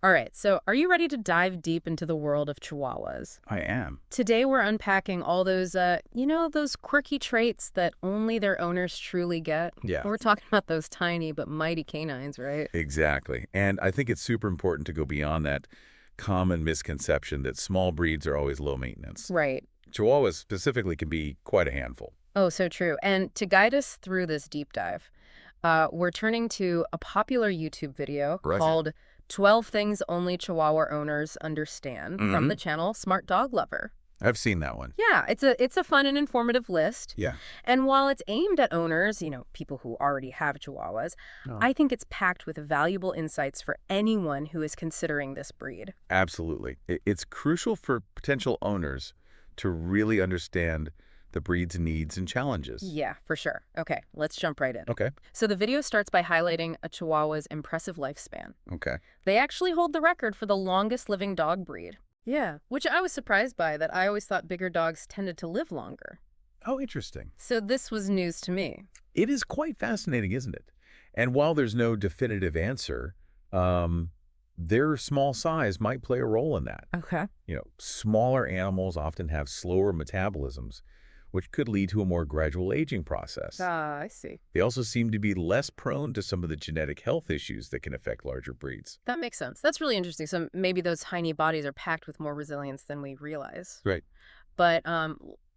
All right, so are you ready to dive deep into the world of Chihuahuas? I am. Today we're unpacking all those, those quirky traits that only their owners truly get. Yeah, We're talking about those tiny but mighty canines, right? exactly. And I think it's super important to go beyond that common misconception that small breeds are always low maintenance. Right. Chihuahuas specifically can be quite a handful. Oh, so true. And to guide us through this deep dive, we're turning to a popular YouTube video Right. called 12 Things Only Chihuahua Owners Understand from Hmm. the channel Smart Dog Lover. I've seen that one. Yeah, it's a fun and informative list. Yeah. And while it's aimed at owners, people who already have Chihuahuas, Oh. I think it's packed with valuable insights for anyone who is considering this breed. Absolutely. It's crucial for potential owners to really understand the breed's needs and challenges. Yeah, for sure. Okay, let's jump right in. Okay. So the video starts by highlighting a Chihuahua's impressive lifespan. Okay. They actually hold the record for the longest living dog breed. Yeah, which I was surprised by, that I always thought bigger dogs tended to live longer. Oh, interesting. So this was news to me. It is quite fascinating, isn't it? And while there's no definitive answer, their small size might play a role in that. Okay. Smaller animals often have slower metabolisms, which could lead to a more gradual aging process. Ah, I see. They also seem to be less prone to some of the genetic health issues that can affect larger breeds. That makes sense. That's really interesting. So maybe those tiny bodies are packed with more resilience than we realize. Right. But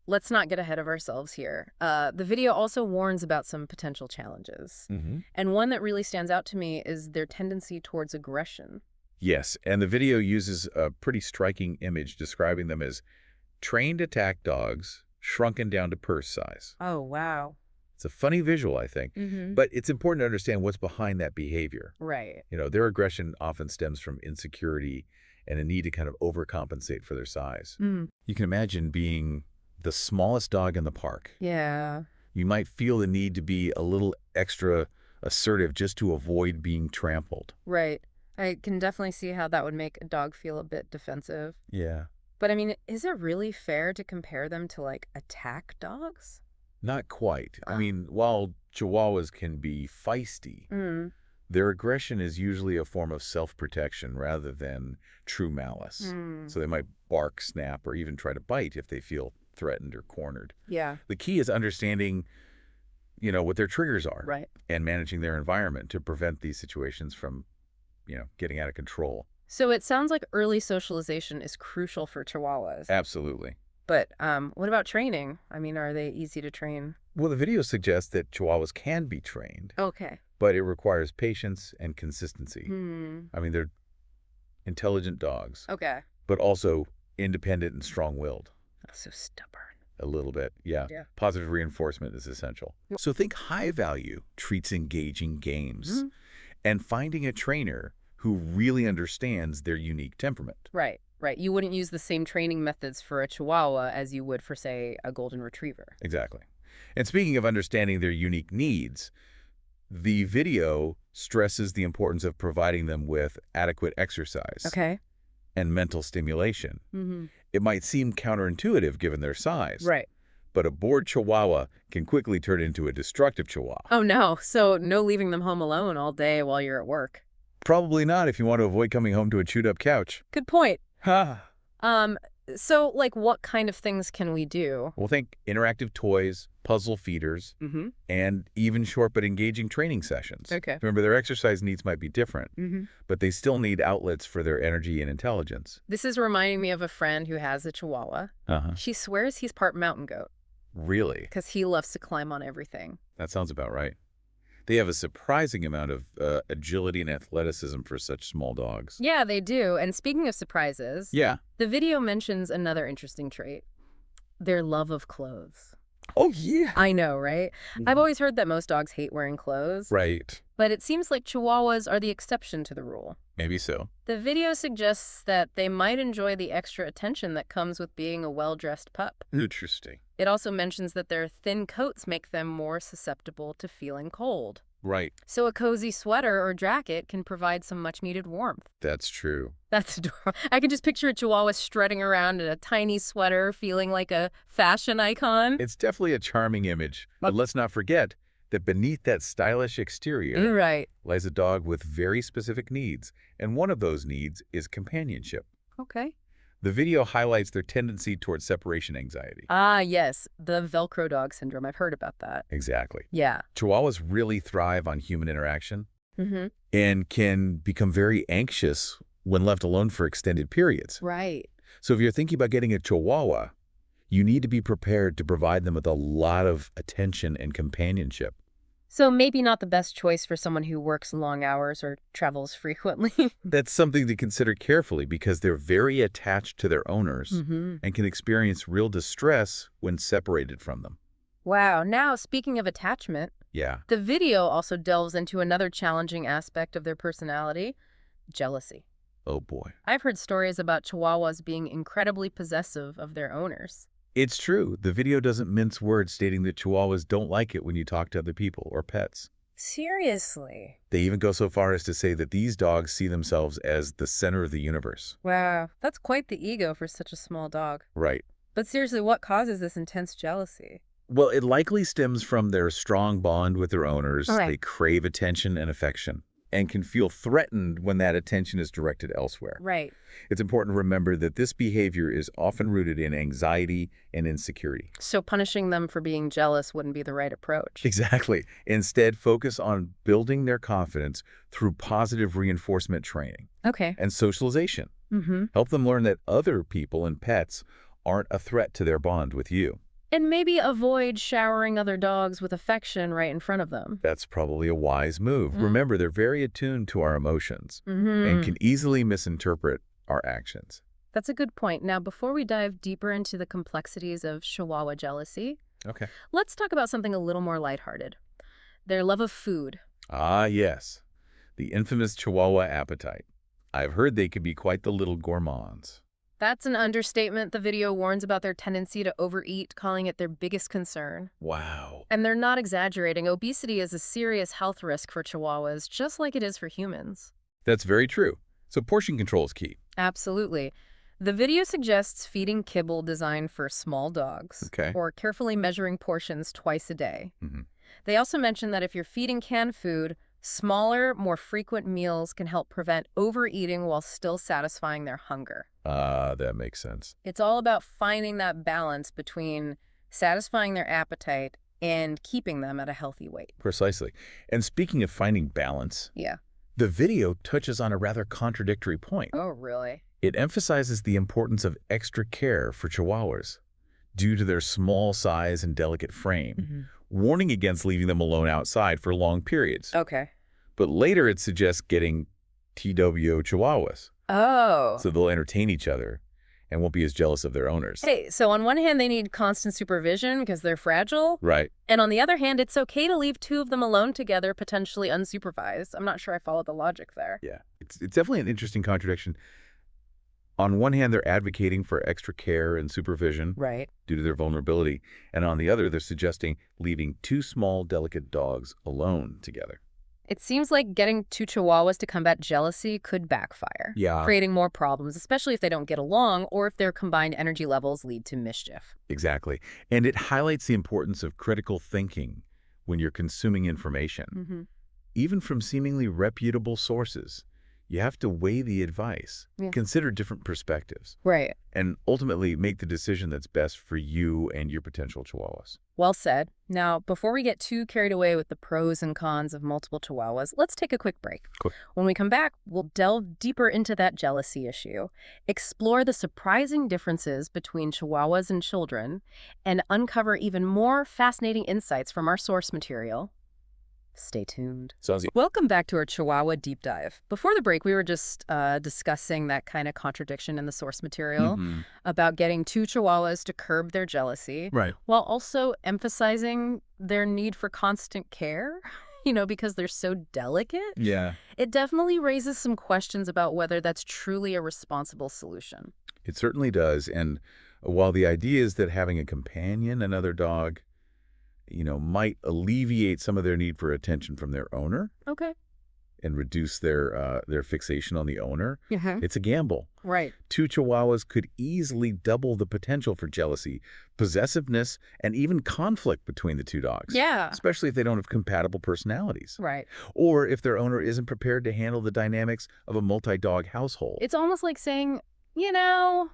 let's not get ahead of ourselves here. The video also warns about some potential challenges. Mm-hmm. And one that really stands out to me is their tendency towards aggression. Yes, and the video uses a pretty striking image describing them as trained attack dogs shrunken down to purse size. Oh, wow. It's a funny visual, I think, Mm-hmm. but it's important to understand what's behind that behavior. Right. Their aggression often stems from insecurity and a need to kind of overcompensate for their size. Mm. You can imagine being the smallest dog in the park. Yeah. You might feel the need to be a little extra assertive just to avoid being trampled. Right. I can definitely see how that would make a dog feel a bit defensive. Yeah. But I mean, is it really fair to compare them to like attack dogs? Not quite. I Ah. mean, while Chihuahuas can be feisty, Mm. their aggression is usually a form of self-protection rather than true malice. Mm. So they might bark, snap, or even try to bite if they feel threatened or cornered. Yeah. The key is understanding, what their triggers are Right. and managing their environment to prevent these situations from, getting out of control. So it sounds like early socialization is crucial for Chihuahuas. Absolutely. But what about training? I mean, are they easy to train? Well, the video suggests that Chihuahuas can be trained, Okay. but it requires patience and consistency. Hmm. I mean, they're intelligent dogs, Okay. but also independent and strong-willed. So stubborn. A little bit, yeah. Yeah. Positive reinforcement is essential. So think high value treats engaging games Mhm. and finding a trainer who really understands their unique temperament. Right. Right. You wouldn't use the same training methods for a Chihuahua as you would for, say, a Golden Retriever. Exactly. And speaking of understanding their unique needs, the video stresses the importance of providing them with adequate exercise Okay. and mental stimulation. Mm-hmm. It might seem counterintuitive given their size, Right. but a bored Chihuahua can quickly turn into a destructive Chihuahua. Oh, no. So no leaving them home alone all day while you're at work. Probably not if you want to avoid coming home to a chewed-up couch. Good point. Ha! So, like, what kind of things can we do? Well, think interactive toys, puzzle feeders, Mm-hmm. and even short but engaging training sessions. Okay. Remember, their exercise needs might be different, Mm-hmm. but they still need outlets for their energy and intelligence. This is reminding me of a friend who has a Chihuahua. Uh-huh. She swears he's part mountain goat Really? because he loves to climb on everything. That sounds about right. They have a surprising amount of agility and athleticism for such small dogs. Yeah, they do. And speaking of surprises, Yeah. the video mentions another interesting trait: their love of clothes. Oh, yeah. I know, right? I've always heard that most dogs hate wearing clothes, Right. but it seems like Chihuahuas are the exception to the rule. Maybe so. The video suggests that they might enjoy the extra attention that comes with being a well-dressed pup. Interesting. It also mentions that their thin coats make them more susceptible to feeling cold. Right. So a cozy sweater or jacket can provide some much-needed warmth. That's true. That's adorable. I can just picture a Chihuahua strutting around in a tiny sweater, feeling like a fashion icon. It's definitely a charming image, but let's not forget that beneath that stylish exterior Right. lies a dog with very specific needs, and one of those needs is companionship. Okay. The video highlights their tendency towards separation anxiety. Ah, yes, the Velcro dog syndrome. I've heard about that. Exactly. Yeah. Chihuahuas really thrive on human interaction Mm-hmm. and can become very anxious when left alone for extended periods. Right. So if you're thinking about getting a Chihuahua, you need to be prepared to provide them with a lot of attention and companionship. So maybe not the best choice for someone who works long hours or travels frequently. That's something to consider carefully because they're very attached to their owners Mm-hmm. and can experience real distress when separated from them. Wow. Now, speaking of attachment, Yeah. the video also delves into another challenging aspect of their personality, jealousy. Oh boy. I've heard stories about Chihuahuas being incredibly possessive of their owners. It's true. The video doesn't mince words stating that Chihuahuas don't like it when you talk to other people or pets. Seriously? They even go so far as to say that these dogs see themselves as the center of the universe. Wow, that's quite the ego for such a small dog. Right. But seriously, what causes this intense jealousy? Well, it likely stems from their strong bond with their owners. Okay. They crave attention and affection and can feel threatened when that attention is directed elsewhere. Right. It's important to remember that this behavior is often rooted in anxiety and insecurity. So punishing them for being jealous wouldn't be the right approach. Exactly. Instead, focus on building their confidence through positive reinforcement training Okay. and socialization. Mm-hmm. Help them learn that other people and pets aren't a threat to their bond with you. And maybe avoid showering other dogs with affection right in front of them. That's probably a wise move. Mm. Remember, they're very attuned to our emotions Mm-hmm. and can easily misinterpret our actions. That's a good point. Now, before we dive deeper into the complexities of Chihuahua jealousy, Okay. let's talk about something a little more lighthearted. Their love of food. Ah, yes. The infamous Chihuahua appetite. I've heard they can be quite the little gourmands. That's an understatement. The video warns about their tendency to overeat, calling it their biggest concern. Wow. And they're not exaggerating. Obesity is a serious health risk for Chihuahuas, just like it is for humans. That's very true. So portion control is key. Absolutely. The video suggests feeding kibble designed for small dogs, Okay. or carefully measuring portions twice a day. Mm-hmm. They also mention that if you're feeding canned food, smaller, more frequent meals can help prevent overeating while still satisfying their hunger. That makes sense. It's all about finding that balance between satisfying their appetite and keeping them at a healthy weight. Precisely. And speaking of finding balance, Yeah. the video touches on a rather contradictory point. Oh, really? It emphasizes the importance of extra care for Chihuahuas due to their small size and delicate frame, warning against leaving them alone outside for long periods. Okay. But later it suggests getting TWO Chihuahuas, Oh. so they'll entertain each other and won't be as jealous of their owners. Hey, so on one hand, they need constant supervision because they're fragile. Right. And on the other hand, it's okay to leave two of them alone together, potentially unsupervised. I'm not sure I followed the logic there. Yeah. It's definitely an interesting contradiction. On one hand, they're advocating for extra care and supervision Right. due to their vulnerability. And on the other, they're suggesting leaving two small, delicate dogs alone together. It seems like getting two Chihuahuas to combat jealousy could backfire, Yeah. creating more problems, especially if they don't get along or if their combined energy levels lead to mischief. Exactly. And it highlights the importance of critical thinking when you're consuming information. Even from seemingly reputable sources, you have to weigh the advice, Yeah. consider different perspectives, Right. and ultimately make the decision that's best for you and your potential Chihuahuas. Well said. Now, before we get too carried away with the pros and cons of multiple Chihuahuas, let's take a quick break. Cool. When we come back, we'll delve deeper into that jealousy issue, explore the surprising differences between Chihuahuas and children, and uncover even more fascinating insights from our source material. Stay tuned. Sounds Welcome back to our Chihuahua deep dive. Before the break, we were just discussing that kind of contradiction in the source material about getting two Chihuahuas to curb their jealousy, Right. while also emphasizing their need for constant care, because they're so delicate. Yeah. It definitely raises some questions about whether that's truly a responsible solution. It certainly does. And while the idea is that having a companion, another dog, might alleviate some of their need for attention from their owner, Okay. and reduce their fixation on the owner, Uh-huh. it's a gamble. Right. Two Chihuahuas could easily double the potential for jealousy, possessiveness, and even conflict between the two dogs, Yeah. especially if they don't have compatible personalities, Right. or if their owner isn't prepared to handle the dynamics of a multi-dog household. It's almost like saying, you know,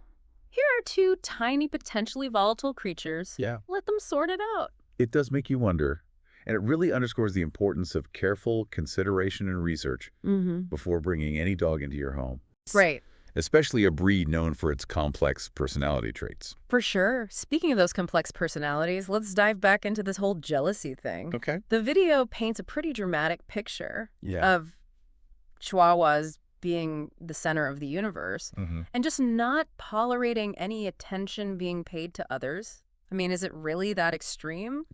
here are two tiny, potentially volatile creatures. Yeah. Let them sort it out. It does make you wonder, and it really underscores the importance of careful consideration and research Mm-hmm. before bringing any dog into your home, Right. especially a breed known for its complex personality traits. For sure. Speaking of those complex personalities, let's dive back into this whole jealousy thing. Okay. The video paints a pretty dramatic picture Yeah. of Chihuahuas being the center of the universe and just not tolerating any attention being paid to others. I mean, is it really that extreme?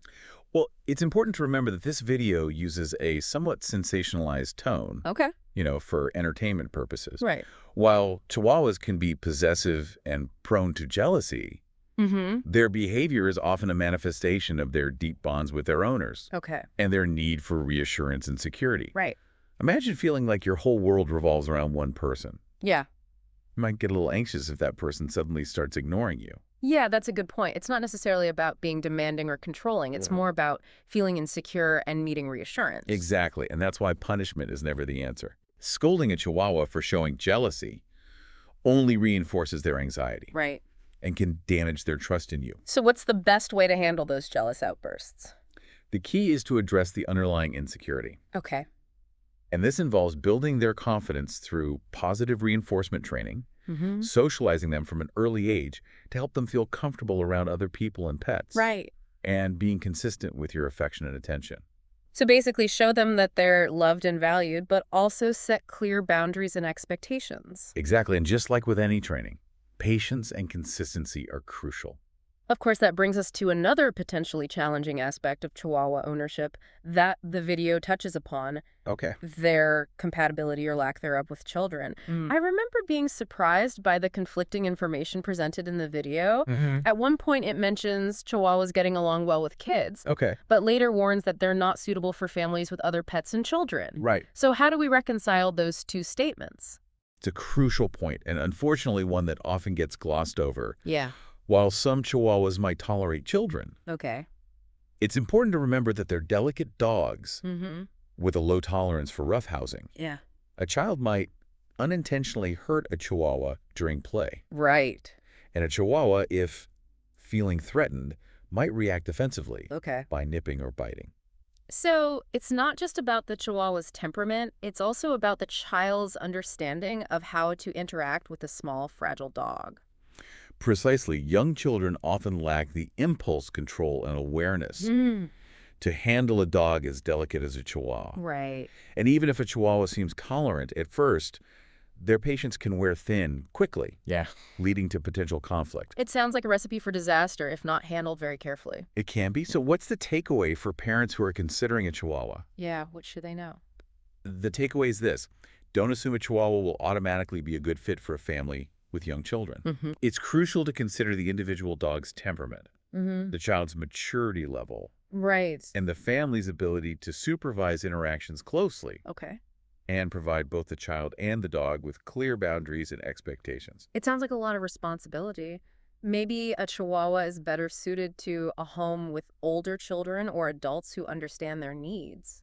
Well, it's important to remember that this video uses a somewhat sensationalized tone, Okay. for entertainment purposes. Right. While Chihuahuas can be possessive and prone to jealousy, Mm-hmm. their behavior is often a manifestation of their deep bonds with their owners Okay. and their need for reassurance and security. Right. Imagine feeling like your whole world revolves around one person. Yeah. You might get a little anxious if that person suddenly starts ignoring you. Yeah, that's a good point. It's not necessarily about being demanding or controlling. It's more about feeling insecure and needing reassurance. Exactly, and that's why punishment is never the answer. Scolding a Chihuahua for showing jealousy only reinforces their anxiety Right. and can damage their trust in you. So what's the best way to handle those jealous outbursts? The key is to address the underlying insecurity, Okay. and this involves building their confidence through positive reinforcement training, Mm-hmm. socializing them from an early age to help them feel comfortable around other people and pets, Right. and being consistent with your affection and attention. So basically show them that they're loved and valued, but also set clear boundaries and expectations. Exactly, and just like with any training, patience and consistency are crucial. Of course, that brings us to another potentially challenging aspect of Chihuahua ownership that the video touches upon, Okay. their compatibility or lack thereof with children. I remember being surprised by the conflicting information presented in the video. At one point, it mentions Chihuahuas getting along well with kids, Okay. but later warns that they're not suitable for families with other pets and children. Right. So how do we reconcile those two statements? It's a crucial point, and unfortunately one that often gets glossed over. Yeah. While some Chihuahuas might tolerate children, Okay. it's important to remember that they're delicate dogs Mm-hmm. with a low tolerance for roughhousing. Yeah. A child might unintentionally hurt a Chihuahua during play, Right. and a Chihuahua, if feeling threatened, might react defensively Okay. by nipping or biting. So it's not just about the Chihuahua's temperament, it's also about the child's understanding of how to interact with a small, fragile dog. Precisely, young children often lack the impulse control and awareness to handle a dog as delicate as a Chihuahua. Right. And even if a Chihuahua seems tolerant at first, their patience can wear thin quickly, leading to potential conflict. It sounds like a recipe for disaster if not handled very carefully. It can be. So what's the takeaway for parents who are considering a Chihuahua? Yeah, what should they know? The takeaway is this. Don't assume a Chihuahua will automatically be a good fit for a family with young children. Mm-hmm. It's crucial to consider the individual dog's temperament, Mm-hmm. the child's maturity level, Right. and the family's ability to supervise interactions closely Okay. and provide both the child and the dog with clear boundaries and expectations. It sounds like a lot of responsibility. Maybe a Chihuahua is better suited to a home with older children or adults who understand their needs.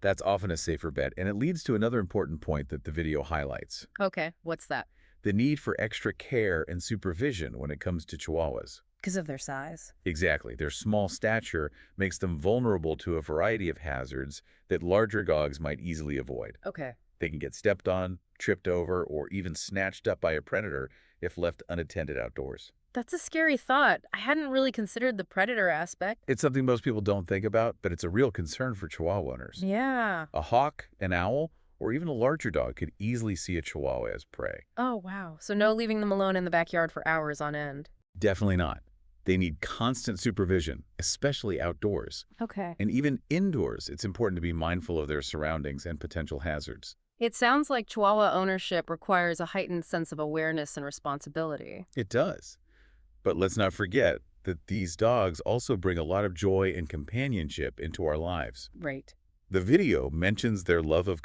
That's often a safer bet, and it leads to another important point that the video highlights: Okay, what's that? the need for extra care and supervision when it comes to Chihuahuas. Because of their size. Exactly. Their small stature makes them vulnerable to a variety of hazards that larger dogs might easily avoid. Okay. They can get stepped on, tripped over, or even snatched up by a predator if left unattended outdoors. That's a scary thought. I hadn't really considered the predator aspect. It's something most people don't think about, but it's a real concern for Chihuahua owners. Yeah. A hawk, an owl, or even a larger dog could easily see a Chihuahua as prey. Oh, wow. So no leaving them alone in the backyard for hours on end. Definitely not. They need constant supervision, especially outdoors. Okay. And even indoors, it's important to be mindful of their surroundings and potential hazards. It sounds like Chihuahua ownership requires a heightened sense of awareness and responsibility. It does. But let's not forget that these dogs also bring a lot of joy and companionship into our lives. Right. The video mentions their love of